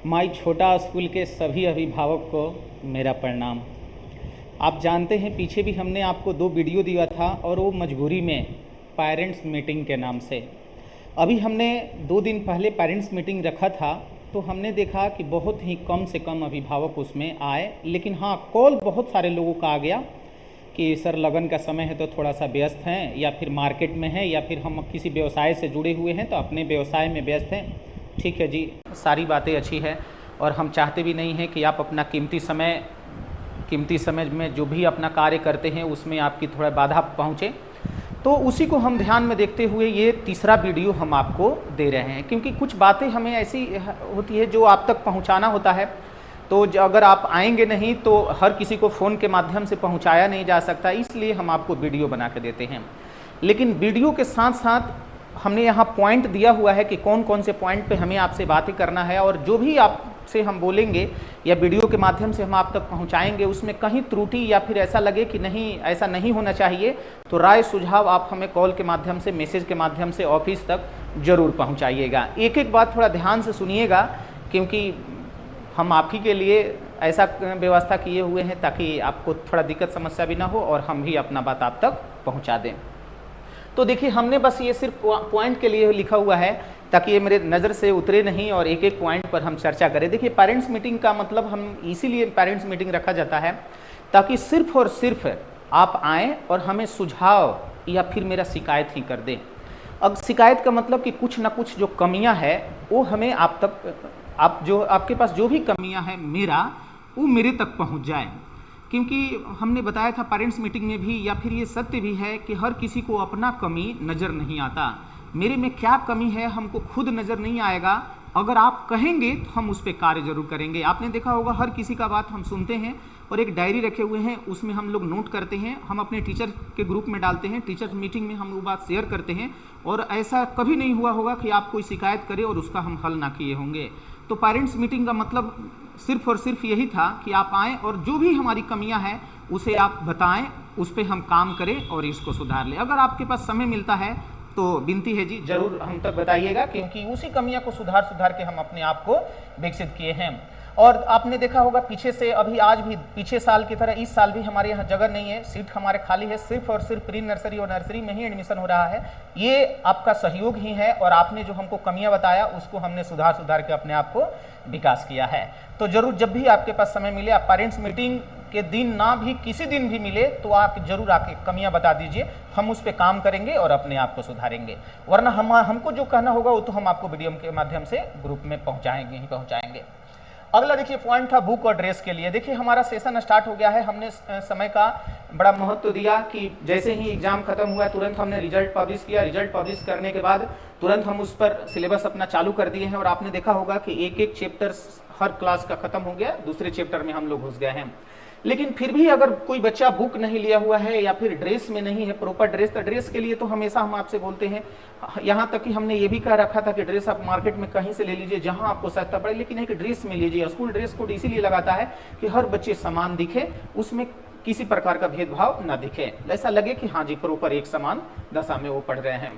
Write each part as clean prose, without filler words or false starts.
माई छोटा स्कूल के सभी अभिभावक को मेरा प्रणाम। आप जानते हैं पीछे भी हमने आपको 2 वीडियो दिया था और वो मजबूरी में पेरेंट्स मीटिंग के नाम से। अभी हमने 2 दिन पहले पेरेंट्स मीटिंग रखा था तो हमने देखा कि बहुत ही कम से कम अभिभावक उसमें आए, लेकिन हाँ कॉल बहुत सारे लोगों का आ गया कि सर लगन का समय है तो थोड़ा सा व्यस्त हैं, या फिर मार्केट में हैं, या फिर हम किसी व्यवसाय से जुड़े हुए हैं तो अपने व्यवसाय में व्यस्त हैं। ठीक है जी, सारी बातें अच्छी है और हम चाहते भी नहीं हैं कि आप अपना कीमती समय में जो भी अपना कार्य करते हैं उसमें आपकी थोड़ा बाधा पहुँचे। तो उसी को हम ध्यान में देखते हुए ये तीसरा वीडियो हम आपको दे रहे हैं, क्योंकि कुछ बातें हमें ऐसी होती है जो आप तक पहुंचाना होता है। तो अगर आप आएंगे नहीं तो हर किसी को फ़ोन के माध्यम से पहुंचाया नहीं जा सकता, इसलिए हम आपको वीडियो बना के देते हैं। लेकिन वीडियो के साथ साथ हमने यहाँ पॉइंट दिया हुआ है कि कौन कौन से पॉइंट पे हमें आपसे बातें करना है, और जो भी आपसे हम बोलेंगे या वीडियो के माध्यम से हम आप तक पहुंचाएंगे उसमें कहीं त्रुटि या फिर ऐसा लगे कि नहीं ऐसा नहीं होना चाहिए तो राय सुझाव आप हमें कॉल के माध्यम से, मैसेज के माध्यम से ऑफिस तक ज़रूर पहुंचाइएगा। एक एक बात थोड़ा ध्यान से सुनिएगा, क्योंकि हम आप ही के लिए ऐसा व्यवस्था किए हुए हैं ताकि आपको थोड़ा दिक्कत समस्या भी ना हो और हम भी अपना बात आप तक पहुँचा दें। तो देखिए, हमने बस ये सिर्फ पॉइंट के लिए लिखा हुआ है ताकि ये मेरे नज़र से उतरे नहीं और एक एक पॉइंट पर हम चर्चा करें। देखिए, पेरेंट्स मीटिंग का मतलब हम इसीलिए पेरेंट्स मीटिंग रखा जाता है ताकि सिर्फ और सिर्फ आप आएँ और हमें सुझाव या फिर मेरा शिकायत ही कर दें। अब शिकायत का मतलब कि कुछ ना कुछ जो कमियां है वो हमें आप तक, आपके पास जो भी कमियां हैं वो मेरे तक पहुंच जाए। क्योंकि हमने बताया था पेरेंट्स मीटिंग में भी, या फिर ये सत्य भी है कि हर किसी को अपना कमी नज़र नहीं आता। मेरे में क्या कमी है हमको खुद नज़र नहीं आएगा, अगर आप कहेंगे तो हम उस पर कार्य जरूर करेंगे। आपने देखा होगा हर किसी का बात हम सुनते हैं और एक डायरी रखे हुए हैं, उसमें हम लोग नोट करते हैं, हम अपने टीचर के ग्रुप में डालते हैं, टीचर्स मीटिंग में हम वो बात शेयर करते हैं, और ऐसा कभी नहीं हुआ होगा कि आप कोई शिकायत करें और उसका हम हल ना किए होंगे। तो पेरेंट्स मीटिंग का मतलब सिर्फ और सिर्फ यही था कि आप आएँ और जो भी हमारी कमियां हैं उसे आप बताएं, उस पर हम काम करें और इसको सुधार लें। अगर आपके पास समय मिलता है तो विनती है जी जरूर हम तक बताइएगा, क्योंकि उसी कमियां को सुधार के हम अपने आप को विकसित किए हैं। और आपने देखा होगा पीछे से अभी आज भी पीछे साल की तरह इस साल भी हमारे यहाँ जगह नहीं है, सीट हमारे खाली है, सिर्फ और सिर्फ प्री नर्सरी और नर्सरी में ही एडमिशन हो रहा है। ये आपका सहयोग ही है और आपने जो हमको कमियां बताया उसको हमने सुधार के अपने आप को विकास किया है। तो जरूर जब भी आपके पास समय मिले, आप पेरेंट्स मीटिंग के दिन ना भी किसी दिन भी मिले तो आप जरूर आके कमियां बता दीजिए, हम उस पर काम करेंगे और अपने आप को सुधारेंगे। वरना हमको जो कहना होगा वो तो हम आपको वीडियो के माध्यम से ग्रुप में पहुंचाएंगे। अगला देखिए पॉइंट था बुक और ड्रेस के लिए। देखिए, हमारा सेशन स्टार्ट हो गया है, हमने समय का बड़ा महत्व दिया कि जैसे ही एग्जाम खत्म हुआ तुरंत हमने रिजल्ट पब्लिश किया। रिजल्ट पब्लिश करने के बाद तुरंत हम उस पर सिलेबस अपना चालू कर दिए हैं, और आपने देखा होगा कि एक एक चैप्टर हर क्लास का खत्म हो गया, दूसरे चैप्टर में हम लोग घुस गए हैं। लेकिन फिर भी अगर कोई बच्चा बुक नहीं लिया हुआ है या फिर ड्रेस में नहीं है प्रॉपर ड्रेस, तो ड्रेस के लिए तो हमेशा हम आपसे बोलते हैं, यहाँ तक कि हमने ये भी कह रखा था कि ड्रेस आप मार्केट में कहीं से ले लीजिए जहाँ आपको सस्ता पड़े, लेकिन एक ड्रेस में लीजिए। स्कूल ड्रेस कोड इसीलिए लगाता है कि हर बच्चे समान दिखे, उसमें किसी प्रकार का भेदभाव न दिखे, ऐसा लगे कि हाँ जी प्रॉपर एक समान दशा में वो पढ़ रहे हैं।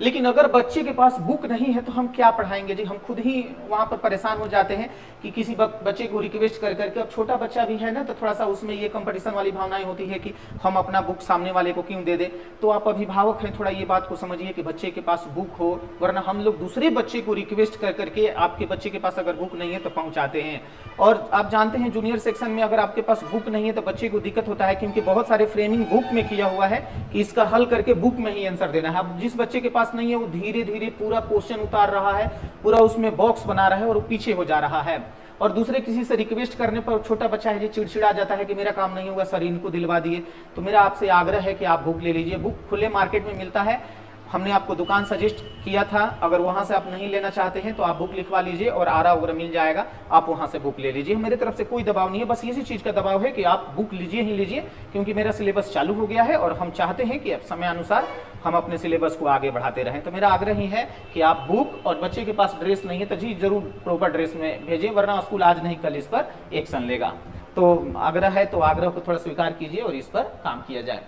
लेकिन अगर बच्चे के पास बुक नहीं है तो हम क्या पढ़ाएंगे जी, हम खुद ही वहां पर परेशान हो जाते हैं कि किसी बच्चे को रिक्वेस्ट कर करके। अब छोटा बच्चा भी है ना, तो थोड़ा सा उसमें ये कंपटीशन वाली भावनाएं होती है कि हम अपना बुक सामने वाले को क्यों दे दे। तो आप अभिभावक हैं, थोड़ा ये बात को समझिए कि बच्चे के पास बुक हो, वरना हम लोग दूसरे बच्चे को रिक्वेस्ट कर करके आपके बच्चे के पास अगर बुक नहीं है तो पहुंचाते हैं। और आप जानते हैं जूनियर सेक्शन में अगर आपके पास बुक नहीं है तो बच्चे को दिक्कत होता है, क्योंकि बहुत सारे फ्रेमिंग बुक में किया हुआ है कि इसका हल करके बुक में ही आंसर देना है। अब जिस बच्चे के पास नहीं है वो धीरे धीरे पूरा क्वेश्चन उतार रहा है, पूरा उसमें बॉक्स बना रहा है और वो पीछे हो जा रहा है। और दूसरे किसी से रिक्वेस्ट करने पर छोटा बच्चा है जी चिड़चिड़ा जाता है कि मेरा काम नहीं होगा सर, इनको दिलवा दिए। तो मेरा आपसे आग्रह है कि आप बुक ले लीजिए, बुक खुले मार्केट में मिलता है। हमने आपको दुकान सजेस्ट किया था, अगर वहां से आप नहीं लेना चाहते हैं तो आप बुक लिखवा लीजिए और आरा वगैरह मिल जाएगा, आप वहां से बुक ले लीजिए। मेरे तरफ से कोई दबाव नहीं है, बस इसी चीज का दबाव है कि आप बुक लीजिए ही लीजिए, क्योंकि मेरा सिलेबस चालू हो गया है और हम चाहते हैं कि समय अनुसार हम अपने सिलेबस को आगे बढ़ाते रहें। तो मेरा आग्रह ही है कि आप बुक, और बच्चे के पास ड्रेस नहीं है तो जी जरूर प्रॉपर ड्रेस में भेजें, वरना स्कूल आज नहीं कल इस पर एक्शन लेगा। तो आग्रह है तो आग्रह को थोड़ा स्वीकार कीजिए और इस पर काम किया जाए।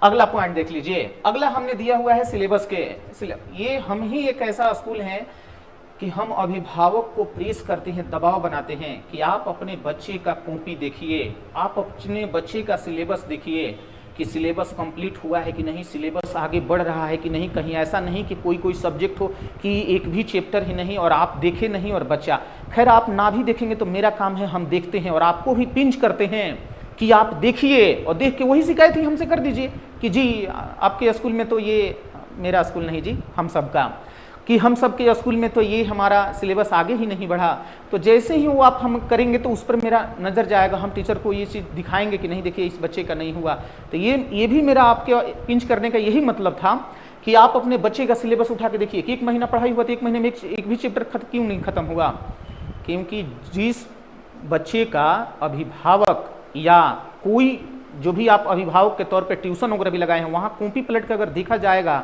अगला पॉइंट देख लीजिए, अगला हमने दिया हुआ है सिलेबस के। ये हम ही एक ऐसा स्कूल है कि हम अभिभावक को प्रेस करते हैं, दबाव बनाते हैं कि आप अपने बच्चे का कॉपी देखिए, आप अपने बच्चे का सिलेबस देखिए कि सिलेबस कंप्लीट हुआ है कि नहीं, सिलेबस आगे बढ़ रहा है कि नहीं। कहीं ऐसा नहीं कि कोई सब्जेक्ट हो कि एक भी चैप्टर ही नहीं और आप देखें नहीं और बच्चा, खैर आप ना भी देखेंगे तो मेरा काम है, हम देखते हैं और आपको भी पिंच करते हैं कि आप देखिए और देख के वही शिकायत ही हमसे कर दीजिए कि जी आपके स्कूल में तो ये, मेरा स्कूल नहीं जी, हम सबका, कि हम सब के स्कूल में तो ये हमारा सिलेबस आगे ही नहीं बढ़ा। तो जैसे ही वो आप हम करेंगे तो उस पर मेरा नज़र जाएगा, हम टीचर को ये चीज़ दिखाएंगे कि नहीं देखिए इस बच्चे का नहीं हुआ। तो ये भी मेरा आपके पिंच करने का यही मतलब था कि आप अपने बच्चे का सिलेबस उठा के देखिए कि 1 महीना पढ़ाई हुआ तो 1 महीने में एक भी चैप्टर क्यों नहीं खत्म हुआ। क्योंकि जिस बच्चे का अभिभावक या कोई जो भी आप अभिभावक के तौर पे ट्यूशन वगैरह भी लगाए हैं, वहाँ कॉपी पलट कर अगर देखा जाएगा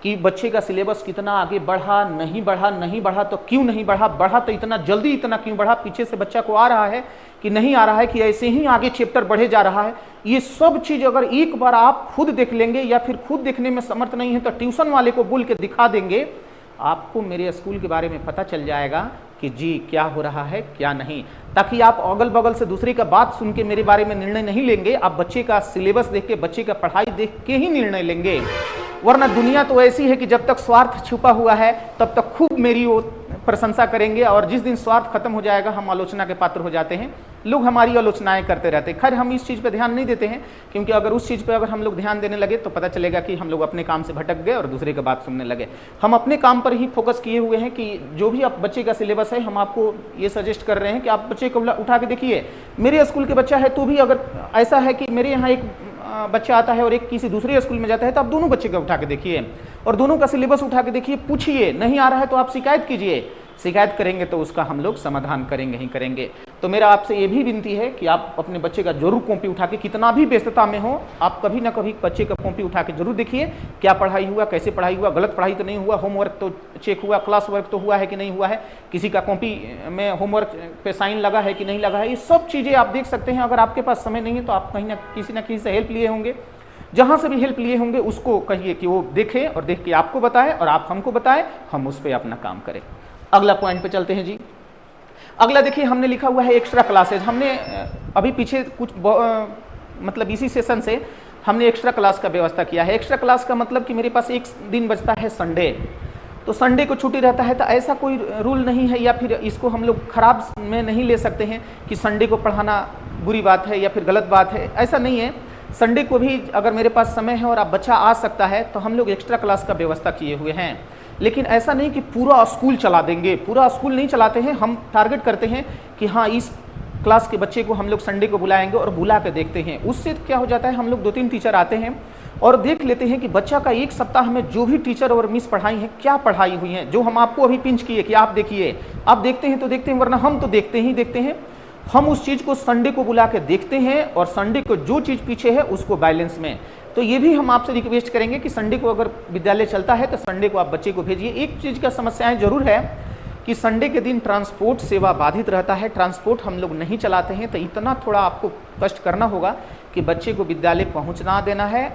कि बच्चे का सिलेबस कितना आगे बढ़ा, नहीं बढ़ा तो क्यों नहीं बढ़ा तो इतना जल्दी इतना क्यों बढ़ा, पीछे से बच्चा को आ रहा है कि नहीं आ रहा है, कि ऐसे ही आगे चैप्टर बढ़े जा रहा है। ये सब चीज़ अगर एक बार आप खुद देख लेंगे या फिर खुद देखने में समर्थ नहीं है तो ट्यूशन वाले को बोल के दिखा देंगे, आपको मेरे स्कूल के बारे में पता चल जाएगा कि जी क्या हो रहा है क्या नहीं, ताकि आप अगल बगल से दूसरे का बात सुन के मेरे बारे में निर्णय नहीं लेंगे, आप बच्चे का सिलेबस देख के, बच्चे का पढ़ाई देख के ही निर्णय लेंगे। वरना दुनिया तो ऐसी है कि जब तक स्वार्थ छुपा हुआ है तब तक खूब मेरी वो प्रशंसा करेंगे और जिस दिन स्वार्थ खत्म हो जाएगा हम आलोचना के पात्र हो जाते हैं, लोग हमारी आलोचनाएं करते रहते हैं। खैर हम इस चीज़ पे ध्यान नहीं देते हैं, क्योंकि अगर उस चीज़ पे अगर हम लोग ध्यान देने लगे तो पता चलेगा कि हम लोग अपने काम से भटक गए और दूसरे की बात सुनने लगे। हम अपने काम पर ही फोकस किए हुए हैं कि जो भी आप बच्चे का सिलेबस है, हम आपको ये सजेस्ट कर रहे हैं कि आप बच्चे को उठा के देखिए। मेरे स्कूल के बच्चा है तो भी अगर ऐसा है कि मेरे यहाँ एक बच्चा आता है और एक किसी दूसरे स्कूल में जाता है तो आप दोनों बच्चे का उठा के देखिए और दोनों का सिलेबस उठा के देखिए, पूछिए, नहीं आ रहा है तो आप शिकायत कीजिए, शिकायत करेंगे तो उसका हम लोग समाधान करेंगे ही करेंगे। तो मेरा आपसे ये भी विनती है कि आप अपने बच्चे का जरूर कॉपी उठा के, कितना भी व्यस्तता में हो, आप कभी ना कभी बच्चे का कॉपी उठा के जरूर देखिए क्या पढ़ाई हुआ, कैसे पढ़ाई हुआ, गलत पढ़ाई तो नहीं हुआ, होमवर्क तो चेक हुआ, क्लास वर्क तो हुआ है कि नहीं हुआ है, किसी का कॉपी में होमवर्क पे साइन लगा है कि नहीं लगा है, ये सब चीज़ें आप देख सकते हैं। अगर आपके पास समय नहीं है तो आप कहीं ना किसी से हेल्प लिए होंगे, जहाँ से भी हेल्प लिए होंगे उसको कहिए कि वो देखे और देख के आपको बताए और आप हमको बताएं, हम उस पर अपना काम करें। अगला पॉइंट पे चलते हैं जी। अगला देखिए हमने लिखा हुआ है एक्स्ट्रा क्लासेज। हमने अभी पीछे कुछ मतलब इसी सेशन से हमने एक्स्ट्रा क्लास का व्यवस्था किया है। एक्स्ट्रा क्लास का मतलब कि मेरे पास एक दिन बचता है संडे, तो संडे को छुट्टी रहता है, तो ऐसा कोई रूल नहीं है या फिर इसको हम लोग खराब में नहीं ले सकते हैं कि संडे को पढ़ाना बुरी बात है या फिर गलत बात है, ऐसा नहीं है। संडे को भी अगर मेरे पास समय है और आप बच्चा आ सकता है तो हम लोग एक्स्ट्रा क्लास का व्यवस्था किए हुए हैं। लेकिन ऐसा नहीं कि पूरा स्कूल चला देंगे, पूरा स्कूल नहीं चलाते हैं। हम टारगेट करते हैं कि हाँ इस क्लास के बच्चे को हम लोग संडे को बुलाएंगे और बुला के देखते हैं। उससे क्या हो जाता है, हम लोग 2-3 टीचर आते हैं और देख लेते हैं कि बच्चा का एक सप्ताह में जो भी टीचर और मिस पढ़ाई हैं क्या पढ़ाई हुई हैं, जो हम आपको अभी पिंच किए कि आप देखिए, आप देखते हैं तो देखते हैं, वरना हम तो देखते ही देखते हैं। हम उस चीज़ को संडे को बुला के देखते हैं और संडे को जो चीज़ पीछे है उसको बैलेंस में। तो ये भी हम आपसे रिक्वेस्ट करेंगे कि संडे को अगर विद्यालय चलता है तो संडे को आप बच्चे को भेजिए। एक चीज़ का समस्याएं जरूर है कि संडे के दिन ट्रांसपोर्ट सेवा बाधित रहता है, ट्रांसपोर्ट हम लोग नहीं चलाते हैं, तो इतना थोड़ा आपको कष्ट करना होगा कि बच्चे को विद्यालय पहुंचना देना है।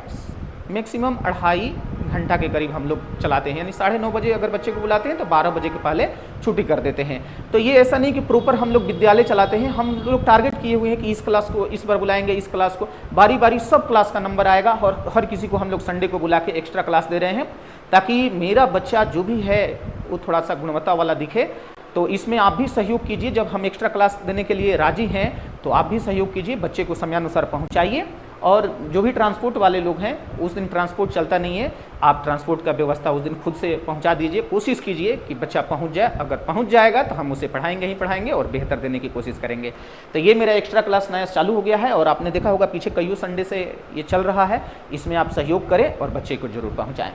मैक्सिमम 2.5 घंटा के करीब हम लोग चलाते हैं, यानी 9:30 बजे अगर बच्चे को बुलाते हैं तो 12 बजे के पहले छुट्टी कर देते हैं। तो ये ऐसा नहीं कि प्रॉपर हम लोग विद्यालय चलाते हैं, हम लोग टारगेट किए हुए हैं कि इस क्लास को इस बार बुलाएंगे, इस क्लास को बारी बारी सब क्लास का नंबर आएगा और हर किसी को हम लोग संडे को बुला के एक्स्ट्रा क्लास दे रहे हैं, ताकि मेरा बच्चा जो भी है वो थोड़ा सा गुणवत्ता वाला दिखे। तो इसमें आप भी सहयोग कीजिए। जब हम एक्स्ट्रा क्लास देने के लिए राजी हैं तो आप भी सहयोग कीजिए, बच्चे को समयानुसार पहुंचाइए। और जो भी ट्रांसपोर्ट वाले लोग हैं, उस दिन ट्रांसपोर्ट चलता नहीं है, आप ट्रांसपोर्ट का व्यवस्था उस दिन खुद से पहुंचा दीजिए। कोशिश कीजिए कि बच्चा पहुंच जाए, अगर पहुंच जाएगा तो हम उसे पढ़ाएंगे ही पढ़ाएंगे और बेहतर देने की कोशिश करेंगे। तो ये मेरा एक्स्ट्रा क्लास नया चालू हो गया है और आपने देखा होगा पीछे कई संडे से ये चल रहा है। इसमें आप सहयोग करें और बच्चे को जरूर पहुँचाएँ।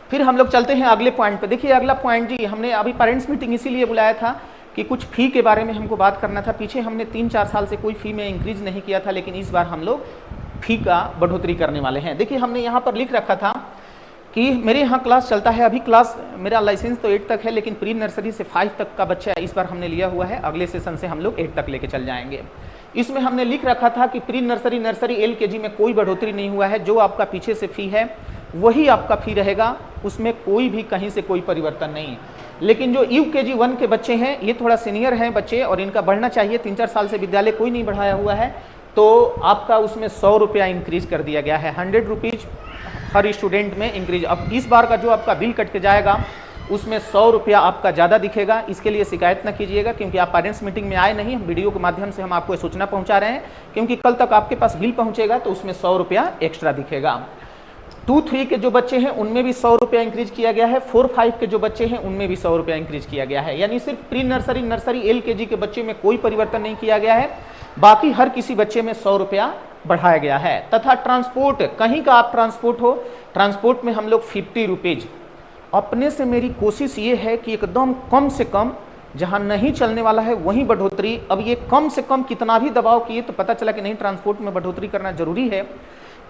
फिर हम लोग चलते हैं अगले पॉइंट पे। देखिए अगला पॉइंट जी, हमने अभी पेरेंट्स मीटिंग इसीलिए बुलाया था कि कुछ फ़ी के बारे में हमको बात करना था। पीछे हमने 3-4 साल से कोई फ़ी में इंक्रीज़ नहीं किया था, लेकिन इस बार हम लोग फ़ी का बढ़ोतरी करने वाले हैं। देखिए हमने यहाँ पर लिख रखा था कि मेरे यहाँ क्लास चलता है, अभी क्लास मेरा लाइसेंस तो 8 तक है, लेकिन प्री नर्सरी से 5 तक का बच्चा इस बार हमने लिया हुआ है। अगले सेशन से हम लोग 8 तक लेके चल जाएंगे। इसमें हमने लिख रखा था कि प्री नर्सरी, नर्सरी, LKG में कोई बढ़ोतरी नहीं हुआ है। जो आपका पीछे से फ़ी है वही आपका फ़ी रहेगा, उसमें कोई भी कहीं से कोई परिवर्तन नहीं है। लेकिन जो UKG 1 के बच्चे हैं, ये थोड़ा सीनियर हैं बच्चे और इनका बढ़ना चाहिए, 3-4 साल से विद्यालय कोई नहीं बढ़ाया हुआ है, तो आपका उसमें 100 रुपया इंक्रीज कर दिया गया है, 100 रुपीज़ हर स्टूडेंट में इंक्रीज। अब इस बार का जो आपका बिल कट के जाएगा उसमें 100 रुपया आपका ज़्यादा दिखेगा। इसके लिए शिकायत न कीजिएगा, क्योंकि आप पेरेंट्स मीटिंग में आए नहीं, हम वीडियो के माध्यम से हम आपको सूचना पहुंचा रहे हैं, क्योंकि कल तक आपके पास बिल पहुंचेगा तो उसमें 100 रुपया एक्स्ट्रा दिखेगा। 2-3 के जो बच्चे हैं उनमें भी 100 रुपया इंक्रीज किया गया है, 4-5 के जो बच्चे हैं उनमें भी 100 रुपया इंक्रीज किया गया है। यानी सिर्फ प्री नर्सरी, नर्सरी, LKG के बच्चे में कोई परिवर्तन नहीं किया गया है, बाकी हर किसी बच्चे में 100 रुपया बढ़ाया गया है। तथा ट्रांसपोर्ट, कहीं का आप ट्रांसपोर्ट हो, ट्रांसपोर्ट में हम लोग 50 रुपीज़, अपने से मेरी कोशिश ये है कि एकदम कम से कम, जहाँ नहीं चलने वाला है वहीं बढ़ोतरी। अब ये कम से कम कितना भी दबाव किए तो पता चला कि नहीं, ट्रांसपोर्ट में बढ़ोतरी करना जरूरी है,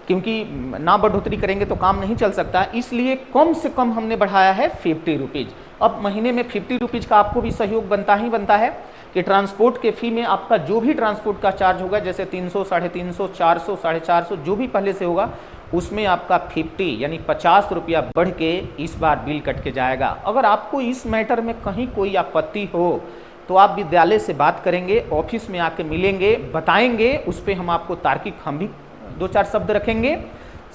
क्योंकि ना बढ़ोतरी करेंगे तो काम नहीं चल सकता, इसलिए कम से कम हमने बढ़ाया है 50 रुपीज़। अब महीने में 50 रुपीज़ का आपको भी सहयोग बनता ही बनता है कि ट्रांसपोर्ट के फ़ी में आपका जो भी ट्रांसपोर्ट का चार्ज होगा, जैसे 300, 350, 400, 450 जो भी पहले से होगा, उसमें आपका 50 यानी 50 रुपया बढ़ के इस बार बिल कट के जाएगा। अगर आपको इस मैटर में कहीं कोई आपत्ति हो तो आप विद्यालय से बात करेंगे, ऑफिस में आके मिलेंगे, बताएंगे, उस पर हम आपको तार्किक हम भी 2-4 शब्द रखेंगे।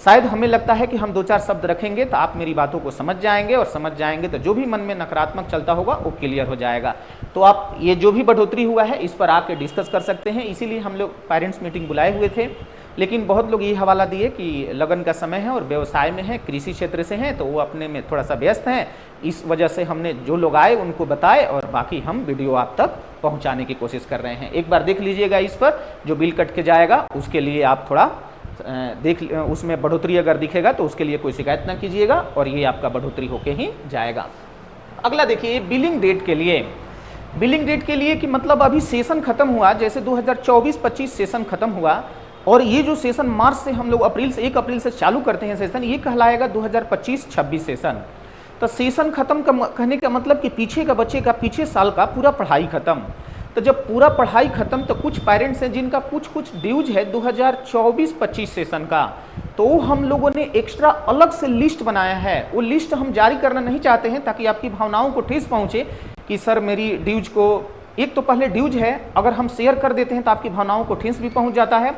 शायद हमें लगता है कि हम 2-4 शब्द रखेंगे तो आप मेरी बातों को समझ जाएंगे, और समझ जाएंगे तो जो भी मन में नकारात्मक चलता होगा वो क्लियर हो जाएगा। तो आप ये जो भी बढ़ोतरी हुआ है इस पर आके डिस्कस कर सकते हैं। इसीलिए हम लोग पेरेंट्स मीटिंग बुलाए हुए थे, लेकिन बहुत लोग ये हवाला दिए कि लगन का समय है और व्यवसाय में है, कृषि क्षेत्र से हैं, तो वो अपने में थोड़ा सा व्यस्त हैं। इस वजह से हमने जो लोग आए उनको बताए, और बाकी हम वीडियो आप तक पहुंचाने की कोशिश कर रहे हैं। एक बार देख लीजिएगा, इस पर जो बिल कट के जाएगा उसके लिए आप थोड़ा उसमें बढ़ोतरी अगर दिखेगा तो उसके लिए कोई शिकायत ना कीजिएगा, और ये आपका बढ़ोतरी होके ही जाएगा। अगला देखिए, बिलिंग डेट के लिए। बिलिंग डेट के लिए कि मतलब अभी सेशन खत्म हुआ, जैसे 2024-25 सेशन खत्म हुआ, और ये जो सेशन मार्च से हम लोग 1 अप्रैल से चालू करते हैं सेशन, ये कहलाएगा 2025-26 सेशन। तो सेशन खत्म का कहने का मतलब कि पीछे का बच्चे का पीछे साल का पूरा पढ़ाई खत्म। तो जब पूरा पढ़ाई खत्म तो कुछ पेरेंट्स हैं जिनका कुछ ड्यूज है 2024-25 सेशन का, तो हम लोगों ने एक्स्ट्रा अलग से लिस्ट बनाया है। वो लिस्ट हम जारी करना नहीं चाहते हैं ताकि आपकी भावनाओं को ठेस पहुंचे कि सर मेरी ड्यूज को, एक तो पहले ड्यूज है, अगर हम शेयर कर देते हैं तो आपकी भावनाओं को ठेस भी पहुंच जाता है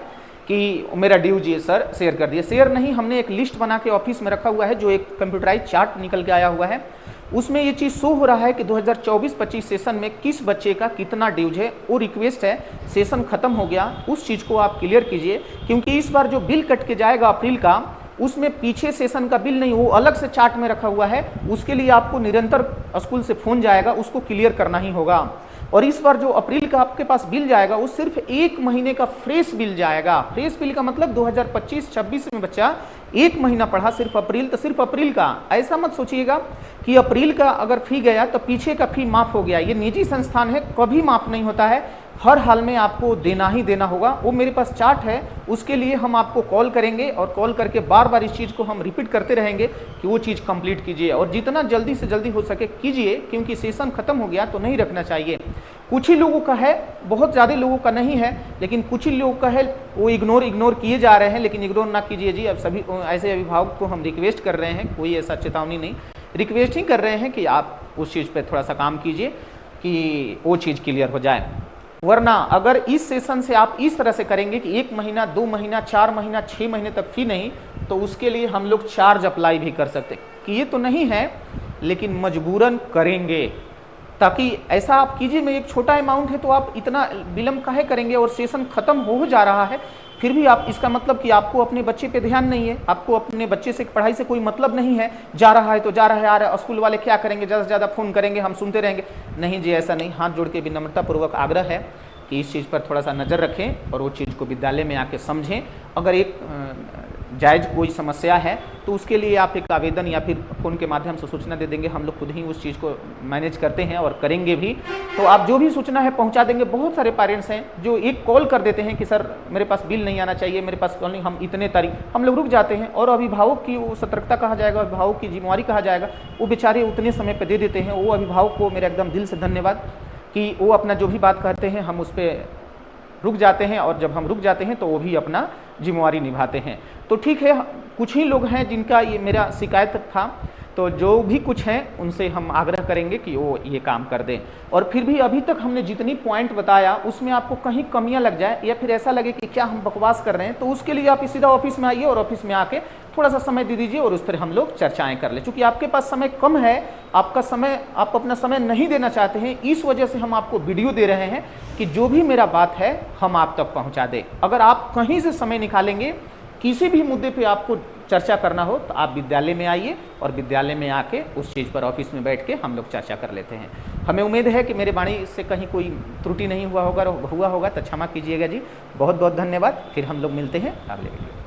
कि मेरा ड्यूज ये सर शेयर कर दिए। शेयर नहीं, हमने एक लिस्ट बना के ऑफिस में रखा हुआ है, जो एक कंप्यूटराइज चार्ट निकल के आया हुआ है, उसमें ये चीज़ शो हो रहा है कि 2024-25 सेशन में किस बच्चे का कितना ड्यूज है। वो रिक्वेस्ट है, सेशन खत्म हो गया, उस चीज़ को आप क्लियर कीजिए, क्योंकि इस बार जो बिल कट के जाएगा अप्रैल का, उसमें पीछे सेशन का बिल नहीं, वो अलग से चार्ट में रखा हुआ है। उसके लिए आपको निरंतर स्कूल से फ़ोन जाएगा, उसको क्लियर करना ही होगा। और इस बार जो अप्रैल का आपके पास बिल जाएगा वो सिर्फ 1 महीने का फ्रेश बिल जाएगा। फ्रेश बिल का मतलब 2025-26 में बच्चा 1 महीना पढ़ा, सिर्फ अप्रैल, तो सिर्फ अप्रैल का। ऐसा मत सोचिएगा कि अप्रैल का अगर फी गया तो पीछे का फी माफ़ हो गया। ये निजी संस्थान है, कभी माफ़ नहीं होता है, हर हाल में आपको देना ही देना होगा। वो मेरे पास चार्ट है, उसके लिए हम आपको कॉल करेंगे, और कॉल करके बार बार इस चीज़ को हम रिपीट करते रहेंगे कि वो चीज़ कंप्लीट कीजिए, और जितना जल्दी से जल्दी हो सके कीजिए, क्योंकि सेशन खत्म हो गया तो नहीं रखना चाहिए। कुछ ही लोगों का है, बहुत ज़्यादा लोगों का नहीं है, लेकिन कुछ ही लोगों का है, वो इग्नोर किए जा रहे हैं। लेकिन इग्नोर ना कीजिए जी। अब सभी ऐसे अभिभावक को हम रिक्वेस्ट कर रहे हैं, कोई ऐसा चेतावनी नहीं, रिक्वेस्ट ही कर रहे हैं कि आप उस चीज़ पर थोड़ा सा काम कीजिए कि वो चीज़ क्लियर हो जाए। वरना अगर इस सेशन से आप इस तरह से करेंगे कि 1 महीना, 2 महीना, 4 महीना, 6 महीने तक फी नहीं, तो उसके लिए हम लोग चार्ज अप्लाई भी कर सकते कि ये तो नहीं है, लेकिन मजबूरन करेंगे। ताकि ऐसा आप कीजिए, में एक छोटा अमाउंट है तो आप इतना विलम्ब काहे करेंगे, और सेशन खत्म हो जा रहा है फिर भी आप, इसका मतलब कि आपको अपने बच्चे पे ध्यान नहीं है, आपको अपने बच्चे से पढ़ाई से कोई मतलब नहीं है। जा रहा है तो जा रहा है, आ रहा है, स्कूल वाले क्या करेंगे, ज़्यादा से ज़्यादा फ़ोन करेंगे, हम सुनते रहेंगे। नहीं जी, ऐसा नहीं। हाथ जोड़ के विनम्रतापूर्वक आग्रह है कि इस चीज़ पर थोड़ा सा नज़र रखें और वो चीज़ को विद्यालय में आके समझें। अगर एक जायज़ कोई समस्या है तो उसके लिए आप एक आवेदन या फिर फ़ोन के माध्यम से सूचना दे देंगे, हम लोग खुद ही उस चीज़ को मैनेज करते हैं और करेंगे भी। तो आप जो भी सूचना है पहुंचा देंगे। बहुत सारे पेरेंट्स हैं जो एक कॉल कर देते हैं कि सर मेरे पास बिल नहीं आना चाहिए, मेरे पास कॉल नहीं, हम इतने तारीख, हम लोग रुक जाते हैं। और अभिभावक की वो सतर्कता कहा जाएगा, अभिभावक की जिम्मेवारी कहा जाएगा, वो बेचारे उतने समय पर दे देते हैं। वो अभिभावक को मेरा एकदम दिल से धन्यवाद कि वो अपना जो भी बात कहते हैं हम उस पर रुक जाते हैं, और जब हम रुक जाते हैं तो वो भी अपना जिम्मेवारी निभाते हैं। तो ठीक है, कुछ ही लोग हैं जिनका ये मेरा शिकायत था, तो जो भी कुछ हैं उनसे हम आग्रह करेंगे कि वो ये काम कर दें। और फिर भी अभी तक हमने जितनी पॉइंट बताया उसमें आपको कहीं कमियां लग जाए या फिर ऐसा लगे कि क्या हम बकवास कर रहे हैं, तो उसके लिए आप सीधा ऑफिस में आइए और ऑफिस में आके थोड़ा सा समय दे दीजिए और उस पर हम लोग चर्चाएं कर लें। चूँकि आपके पास समय कम है, आप अपना समय नहीं देना चाहते हैं, इस वजह से हम आपको वीडियो दे रहे हैं कि जो भी मेरा बात है हम आप तक पहुँचा दें। अगर आप कहीं से समय निकालेंगे, किसी भी मुद्दे पे आपको चर्चा करना हो, तो आप विद्यालय में आइए और विद्यालय में आके उस चीज़ पर ऑफिस में बैठ के हम लोग चर्चा कर लेते हैं। हमें उम्मीद है कि मेरे वाणी से कहीं कोई त्रुटि नहीं हुआ होगा तो क्षमा कीजिएगा जी। बहुत बहुत धन्यवाद। फिर हम लोग मिलते हैं अगले वीडियो।